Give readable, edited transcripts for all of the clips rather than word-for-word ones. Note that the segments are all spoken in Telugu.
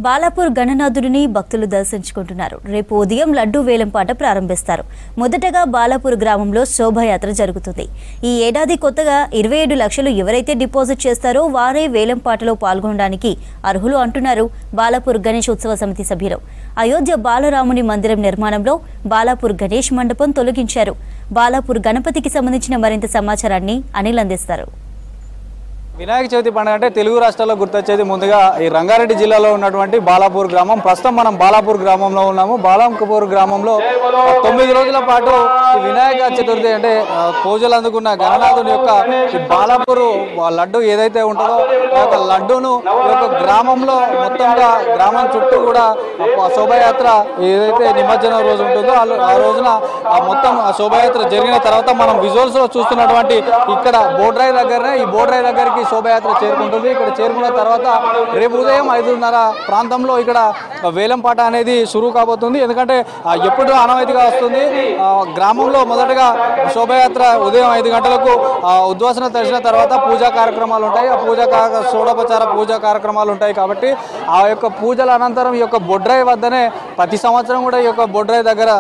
బాలాపూర్ గణనాథుడిని భక్తులు దర్శించుకుంటున్నారు. రేపు ఉదయం లడ్డూ వేలంపాట ప్రారంభిస్తారు. మొదటగా బాలాపూర్ గ్రామంలో శోభాయాత్ర జరుగుతుంది. ఈ ఏడాది కొత్తగా 27 లక్షలు ఎవరైతే డిపాజిట్ చేస్తారో వారే వేలంపాటలో పాల్గొనడానికి అర్హులు అంటున్నారు బాలాపూర్ గణేష్ ఉత్సవ సమితి సభ్యులు. అయోధ్య బాలరాముని మందిరం నిర్మాణంలో బాలాపూర్ గణేష్ మండపం తొలగించారు. బాలాపూర్ గణపతికి సంబంధించిన మరింత సమాచారాన్ని అనిల్ అందిస్తారు. వినాయక చవితి పండుగ అంటే తెలుగు రాష్ట్రాల్లో గుర్తొచ్చేది ముందుగా ఈ రంగారెడ్డి జిల్లాలో ఉన్నటువంటి బాలాపూర్ గ్రామం. ప్రస్తుతం మనం బాలాపూర్ గ్రామంలో ఉన్నాము. బాలాపూర్ గ్రామంలో 9 రోజుల పాటు ఈ వినాయక చతుర్థి అంటే పూజలు అందుకున్న గణనాథుని యొక్క ఈ బాలాపూర్ లడ్డు ఏదైతే ఉంటుందో ఆ యొక్క లడ్డూను ఈ యొక్క గ్రామంలో మొత్తంగా గ్రామం చుట్టూ కూడా శోభాయాత్ర ఏదైతే నిమజ్జనం రోజు ఉంటుందో ఆ రోజున మొత్తం శోభాయాత్ర జరిగిన తర్వాత మనం విజువల్స్ లో చూస్తున్నటువంటి ఇక్కడ బోడ్రాయి దగ్గరనే ఈ బోడ్రాయి దగ్గరికి శోభాయాత్ర చేరుకుంటుంది. ఇక్కడ చేరుకున్న తర్వాత రేపు ఉదయం 5:30 ప్రాంతంలో ఇక్కడ వేలంపాట అనేది షురూ కాబోతుంది. ఎందుకంటే ఎప్పుడు ఆనవాయితీగా వస్తుంది. గ్రామంలో మొదటగా శోభాయాత్ర ఉదయం 5 గంటలకు ఉద్వాసన తెలిసిన తర్వాత పూజా కార్యక్రమాలు ఉంటాయి. ఆ షోడోపచార పూజా కార్యక్రమాలు ఉంటాయి. కాబట్టి ఆ యొక్క పూజల అనంతరం ఈ యొక్క బొడ్రాయి వద్దనే ప్రతి సంవత్సరం కూడా ఈ యొక్క బొడ్రాయి దగ్గర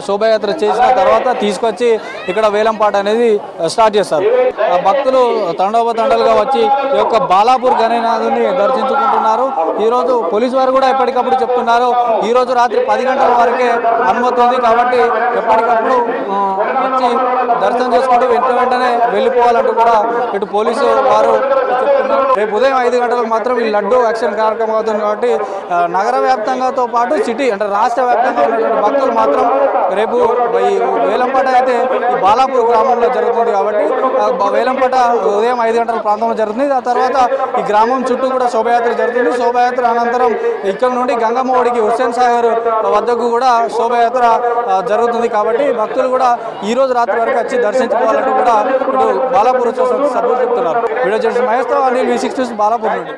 శోభాయాత్ర చేసిన తర్వాత తీసుకొచ్చి ఇక్కడ వేలంపాట అనేది స్టార్ట్ చేస్తారు. భక్తులు తండోపతండాలుగా వచ్చి ఈ యొక్క బాలాపూర్ గణనాథుని దర్శించుకుంటున్నారు. ఈరోజు పోలీసు వారు కూడా ఎప్పటికప్పుడు చెప్తున్నారు ఈ రోజు రాత్రి 10 గంటల వరకే అనుమతి ఉంది. కాబట్టి ఎప్పటికప్పుడు వచ్చి దర్శనం చేసుకుంటూ వెంటనే వెళ్ళిపోవాలంటూ కూడా ఇటు పోలీసు వారు చెప్తున్నారు. రేపు ఉదయం 5 గంటలకు మాత్రం ఈ లడ్డూ యాక్షన్ కార్యక్రమం అవుతుంది. కాబట్టి నగర వ్యాప్తంగాతో పాటు సిటీ అంటే రాష్ట్ర వ్యాప్తంగా ఉన్నటువంటి భక్తులు మాత్రం రేపు ఈ వేలంపాట అయితే ఈ బాలాపూర్ గ్రామంలో జరుగుతుంది. కాబట్టి వేలంపాట ఉదయం 5 గంటల ప్రాంతంలో జరుగుతుంది. ఆ తర్వాత ఈ గ్రామం చుట్టూ కూడా శోభయాత్ర జరుగుతుంది. శోభయాత్ర అనంతరం ఇక్కడ నుండి గంగమ్మ ఒడికి హుస్సేన్ సాగర్ వద్దకు కూడా శోభయాత్ర జరుగుతుంది. కాబట్టి భక్తులు కూడా ఈ రోజు రాత్రి వరకు వచ్చి దర్శించుకోవాలంటూ కూడా ఇప్పుడు బాలాపూర్ ఉత్సవ సభ్యులు చెప్తున్నారు. వీడియో జర్నలిస్ట్ మహేష్ తో అనిల్ V6 బాలాపూర్ నుండి.